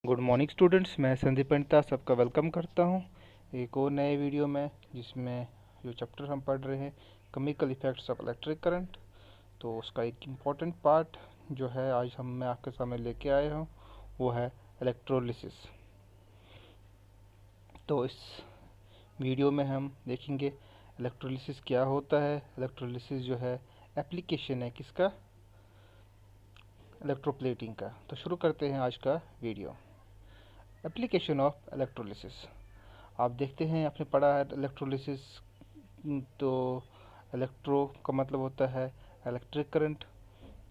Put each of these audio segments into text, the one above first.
Good morning students, मैं संदीप पंडिता सबका welcome करता हूं एक और नए वीडियो में, जिसमें जो चैप्टर हम पढ़ रहे हैं chemical effects of electric current. तो उसका एक इम्पॉर्टेंट पार्ट जो है आज मैं आपके सामने लेके आया हूं, वो है इलेक्ट्रोलिसिस। तो इस वीडियो में हम देखेंगे इलेक्ट्रोलिसिस क्या होता है। इलेक्ट्रोलिसिस जो है एप्लीकेशन है किसका, इलेक्ट्रोप्लेटिंग का। तो शुरू करते हैं आज का वीडियो। एप्लीकेशन ऑफ इलेक्ट्रोलिसिस, आप देखते हैं आपने पढ़ा है इलेक्ट्रोलिसिस। तो इलेक्ट्रो का मतलब होता है इलेक्ट्रिक करंट,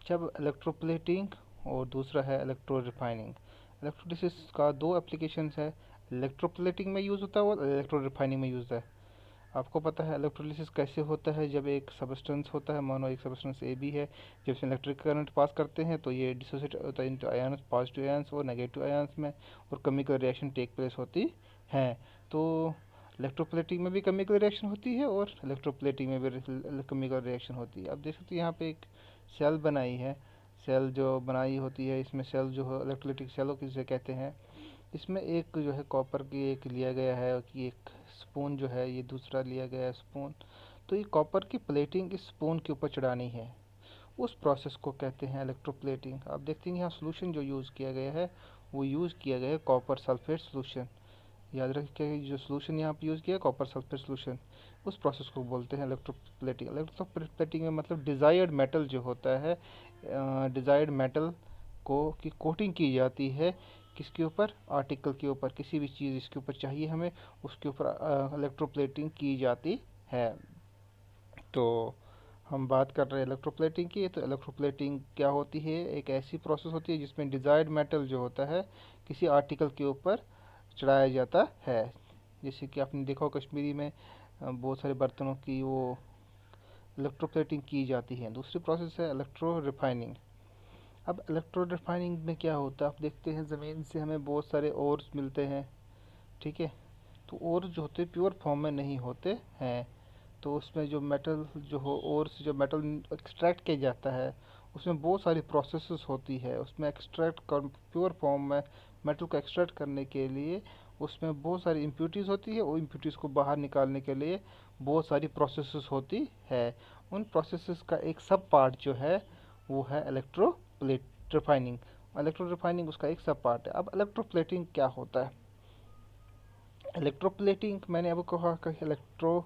जब इलेक्ट्रोप्लेटिंग, और दूसरा है इलेक्ट्रो रिफाइनिंग। इलेक्ट्रोलिसिस का दो एप्लीकेशंस है, इलेक्ट्रोप्लेटिंग में यूज़ होता है और इलेक्ट्रो रिफाइनिंग में यूज़ है। आपको पता है इलेक्ट्रोलिसिस कैसे होता है, जब एक सबस्टेंस होता है, मानो एक सबस्टेंस ए बी है, जब इसमें इलेक्ट्रिक करंट पास करते हैं तो ये डिसोसिएट होता है इनटू आयंस, पॉजिटिव आयंस और नेगेटिव आयंस में, और केमिकल रिएक्शन टेक प्लेस होती है। तो इलेक्ट्रोप्लेटिंग में भी केमिकल रिएक्शन होती है और इलेक्ट्रोप्लेटिंग में भी केमिकल रिएक्शन होती है। अब देख सकते हैं यहाँ पे एक सेल बनाई है, सेल जो बनाई होती है, इसमें सेल जो है इलेक्ट्रोलिटिक सेल किसे कहते हैं। इसमें एक जो है कॉपर की एक लिया गया है कि एक स्पून जो है, ये दूसरा लिया गया है स्पून। तो ये कॉपर की प्लेटिंग इस स्पून के ऊपर चढ़ानी है, उस प्रोसेस को कहते हैं इलेक्ट्रोप्लेटिंग। आप देखते हैं यहाँ सोल्यूशन जो यूज़ किया गया है, वो यूज़ किया गया है कॉपर सल्फेट सोल्यूशन। याद रखिए जो सोल्यूशन यहाँ पे यूज़ किया है कॉपर सल्फेट सोल्यूशन, उस प्रोसेस को बोलते हैं इलेक्ट्रोप्लेटिंग। इलेक्ट्रोप्लेटिंग में मतलब डिज़ायर्ड मेटल जो होता है, डिज़ायर्ड मेटल को की कोटिंग की जाती है किसके ऊपर, आर्टिकल के ऊपर, किसी भी चीज़ इसके ऊपर चाहिए हमें उसके ऊपर इलेक्ट्रोप्लेटिंग की जाती है। तो हम बात कर रहे हैं इलेक्ट्रोप्लेटिंग की। तो इलेक्ट्रोप्लेटिंग क्या होती है, एक ऐसी प्रोसेस होती है जिसमें डिज़ायर्ड मेटल जो होता है किसी आर्टिकल के ऊपर चढ़ाया जाता है। जैसे कि आपने देखा हो कश्मीरी में बहुत सारे बर्तनों की वो इलेक्ट्रोप्लेटिंग की जाती है। दूसरी प्रोसेस है इलेक्ट्रो रिफाइनिंग। अब इलेक्ट्रो रिफाइनिंग में क्या होता है, आप देखते हैं ज़मीन से हमें बहुत सारे ओर्स मिलते हैं, ठीक है। तो ओर जो होते प्योर फॉर्म में नहीं होते हैं, तो उसमें जो मेटल जो हो, और से जो मेटल एक्सट्रैक्ट किया जाता है उसमें बहुत सारी प्रोसेसेस होती है। उसमें एक्सट्रैक्ट कर प्योर फॉर्म में मेटल को एक्सट्रैक्ट करने के लिए उसमें बहुत सारी इम्प्यूरिटीज़ होती है, और इम्प्यूरिटीज़ को बाहर निकालने के लिए बहुत सारी प्रोसेसेस होती है। उन प्रोसेसेस का एक सब पार्ट जो है वो है इलेक्ट्रो रिफाइनिंग। इलेक्ट्रो रिफाइनिंग उसका एक सब पार्ट है। अब इलेक्ट्रोप्लेटिंग क्या होता है, इलेक्ट्रोप्लेटिंग मैंने आपको कहा कि electro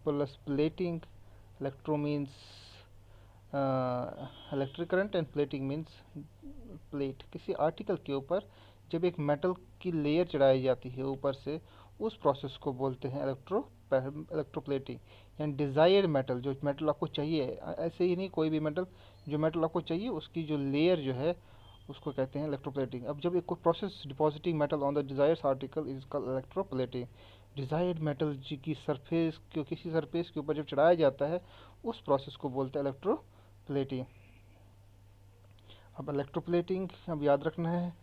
plus plating, electro means electric current and plating means plate. किसी आर्टिकल के ऊपर जब एक मेटल की लेयर चढ़ाई जाती है ऊपर से, उस प्रोसेस को बोलते हैं इलेक्ट्रोप्लेटिंग। यानी डिज़ायर्ड मेटल, जो मेटल आपको चाहिए, ऐसे ही नहीं कोई भी मेटल, जो मेटल आपको चाहिए उसकी जो लेयर जो है उसको कहते हैं इलेक्ट्रोप्लेटिंग। अब जब एक process depositing metal on the desires article is called electroplating. Desired metal जी की सरफेस को किसी सरफेस के ऊपर जब चढ़ाया जाता है, उस प्रोसेस को बोलते हैं इलेक्ट्रोप्लेटिंग। अब इलेक्ट्रोप्लेटिंग अब याद रखना है,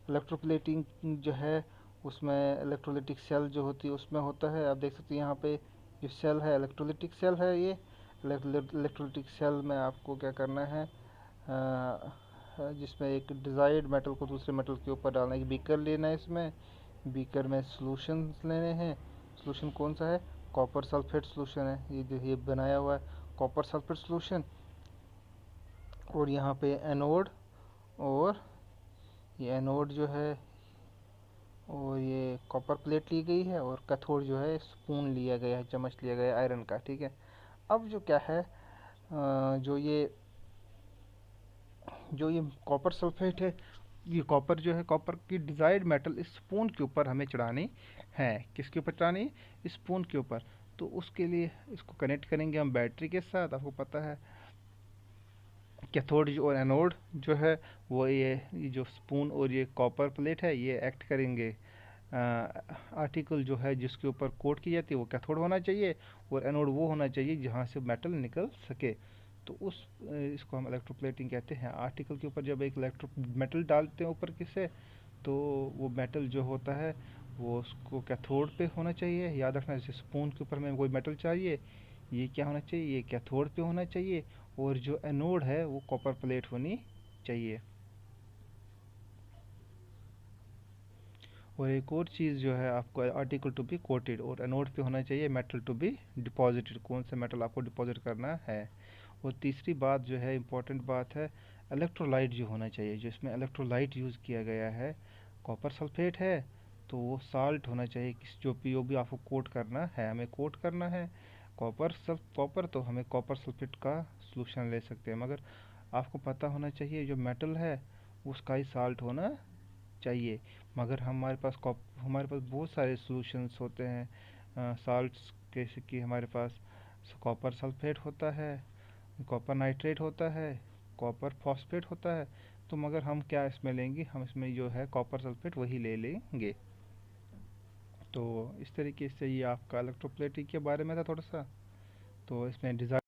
इलेक्ट्रोप्लेटिंग जो है उसमें इलेक्ट्रोलिटिक सेल जो होती है उसमें होता है। आप देख सकते हैं यहाँ पे जो सेल है इलेक्ट्रोलिटिक सेल है। ये इलेक्ट्रोलिटिक सेल में आपको क्या करना है, जिसमें एक डिज़ायर्ड मेटल को दूसरे मेटल के ऊपर डालना है। बीकर लेना है, इसमें बीकर में सॉल्यूशन लेने हैं। सॉल्यूशन कौन सा है, कॉपर सल्फेट सॉल्यूशन है। ये जो ये बनाया हुआ है कॉपर सल्फेट सॉल्यूशन। और यहाँ पे एनोड, और ये एनोड जो है, और ये कॉपर प्लेट ली गई है, और कैथोड जो है स्पून लिया गया है, चम्मच लिया गया है आयरन का, ठीक है। अब जो क्या है, जो ये कॉपर सल्फेट है, ये कॉपर जो है, कॉपर की डिज़ायर्ड मेटल इस स्पून के ऊपर हमें चढ़ानी है। किसके ऊपर चढ़ानी है, इस स्पून के ऊपर। तो उसके लिए इसको कनेक्ट करेंगे हम बैटरी के साथ। आपको पता है कैथोड और एनोड जो है वो ये जो स्पून और ये कॉपर प्लेट है, ये एक्ट करेंगे। आर्टिकल जो है जिसके ऊपर कोट की जाती है वो कैथोड होना चाहिए, और एनोड वो होना चाहिए जहाँ से मेटल निकल सके। तो इसको हम इलेक्ट्रोप्लेटिंग कहते हैं। आर्टिकल के ऊपर जब एक इलेक्ट्रो मेटल डालते हैं ऊपर किसे, तो वो मेटल जो होता है वो उसको कैथोड पे होना चाहिए। याद रखना, जैसे स्पून के ऊपर में कोई मेटल चाहिए, ये क्या होना चाहिए, ये कैथोड पे होना चाहिए, और जो एनोड है वो कॉपर प्लेट होनी चाहिए। और एक और चीज़ जो है, आपको आर्टिकल टू बी कोटेड, और एनोड पे होना चाहिए मेटल टू बी डिपॉजिटेड, कौन सा मेटल आपको डिपॉजिट करना है। और तीसरी बात जो है, इम्पोर्टेंट बात है, इलेक्ट्रोलाइट जो होना चाहिए, जो इसमें इलेक्ट्रोलाइट यूज़ किया गया है, कॉपर सल्फेट है तो वो साल्ट होना चाहिए, जो भी आपको कोट करना है, हमें कोट करना है कॉपर, तो हमें कॉपर सल्फेट का सोल्यूशन ले सकते हैं, मगर आपको पता होना चाहिए जो मेटल है उसका ही साल्ट होना चाहिए। मगर हमारे पास बहुत सारे सॉल्यूशंस होते हैं साल्ट्स, जैसे कि हमारे पास कॉपर सल्फेट होता है, कॉपर नाइट्रेट होता है, कॉपर फॉस्फेट होता है। तो मगर हम क्या इसमें लेंगे, हम इसमें जो है कॉपर सल्फेट वही ले लेंगे। तो इस तरीके से ये आपका इलेक्ट्रोप्लेटिंग के बारे में था थोड़ा सा। तो इसमें डिज़ाइन,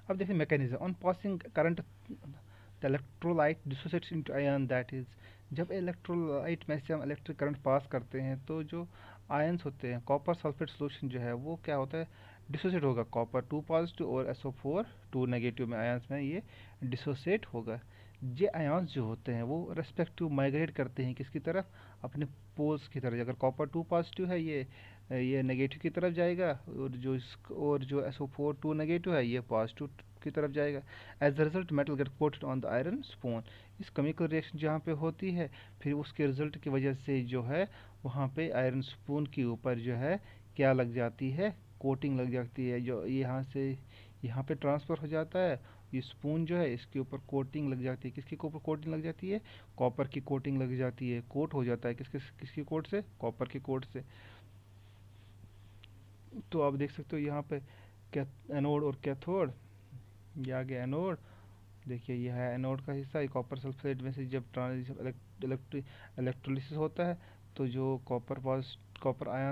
अब देखिए mechanism on passing current the electrolyte dissociates into ion, that is, जब इलेक्ट्रोलाइट में से हम इलेक्ट्रिक करंट पास करते हैं तो जो आयंस होते हैं, कॉपर सल्फेट सॉल्यूशन जो है वो क्या होता है, डिसोसिएट होगा, कॉपर 2 पॉजिटिव और SO4 2 नेगेटिव में आयंस में ये डिसोसिएट होगा। ये आयंस जो होते हैं वो रेस्पेक्टिव माइग्रेट करते हैं किसकी तरफ, अपने पोल्स की तरफ। अगर कॉपर 2 पॉजिटिव है, ये नेगेटिव की तरफ जाएगा, और जो SO4 2 नेगेटिव है, ये पॉजिटिव की तरफ जाएगा। As a result metal get coated on the iron spoon. इस केमिकल रिएक्शन जहाँ पे होती है, फिर उसके रिजल्ट की वजह से जो है वहाँ पे आयरन स्पून के ऊपर जो है क्या लग जाती है, कोटिंग लग जाती है, जो यहाँ से यहाँ पे ट्रांसफ़र हो जाता है। ये स्पून जो है इसके ऊपर कोटिंग लग जाती है, किसके ऊपर कोटिंग लग जाती है, कॉपर की कोटिंग लग जाती है, कोट हो जाता है किसकी कोट से, कॉपर की कोट से। तो आप देख सकते हो यहाँ पे एनोड और कैथोड, ये आ गया एनोड। देखिए ये है एनोड का हिस्सा, ये कॉपर सल्फेट में से जब इलेक्ट्रोलिसिस होता है तो जो कॉपर आयन